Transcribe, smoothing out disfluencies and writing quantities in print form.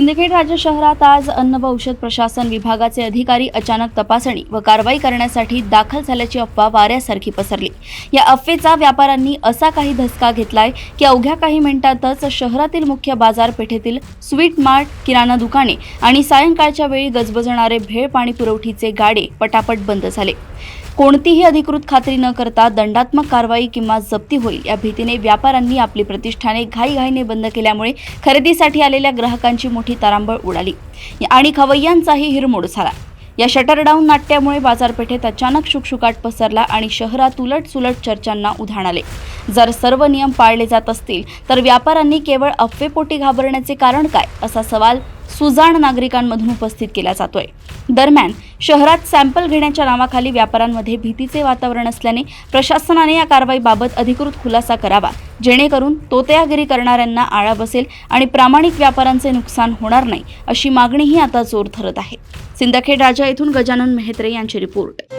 सिंदखेड राज्य शहरात आज अन्न व औषध प्रशासन विभागाचे अधिकारी अचानक तपासणी व कारवाई करण्यासाठी दाखल झाल्याची अफवा वाऱ्यासारखी पसरली। या अफवेचा व्यापाऱ्यांनी असा काही धसका घेतलाय की अवघ्या काही मिनिटांतच शहरातील मुख्य बाजारपेठेतील स्वीट मार्ट, किराणा दुकाने आणि सायंकाळच्या वेळी गजबजणारे भेळ पाणी पुरवठीचे गाडे पटापट बंद झाले। कोणतीही अधिकृत खात्री न करता दंडात्मक कारवाई किंवा जप्ती होईल या भीतीने व्यापाऱ्यांनी आपली प्रतिष्ठाने घाईघाईने बंद केल्यामुळे खरेदीसाठी आलेल्या ग्राहकांची मोठी तारांबळ उडाली आणि खवय्यांचाही हिरमोड झाला। या शटरडाऊन नाट्यामुळे बाजारपेठेत अचानक शुकशुकाट पसरला आणि शहरात उलटसुलट चर्चांना उधाण आले। जर सर्व नियम पाळले जात असतील तर व्यापाऱ्यांनी केवळ अफवेपोटी घाबरण्याचे कारण काय, असा सवाल सुजाण नागरिकांमधून उपस्थित केला जातोय। दरम्यान शहरात सॅम्पल घेण्याच्या नावाखाली व्यापाऱ्यांमध्ये भीतीचे वातावरण असल्याने प्रशासनाने या कारवाईबाबत अधिकृत खुलासा करावा, जेणेकरून तोतयागिरी करणाऱ्यांना आळा बसेल आणि प्रामाणिक व्यापाऱ्यांचे नुकसान होणार नाही, अशी मागणीही आता जोर धरत आहे। सिंदखेड राजा येथून गजानन मेहत्रे यांची रिपोर्ट।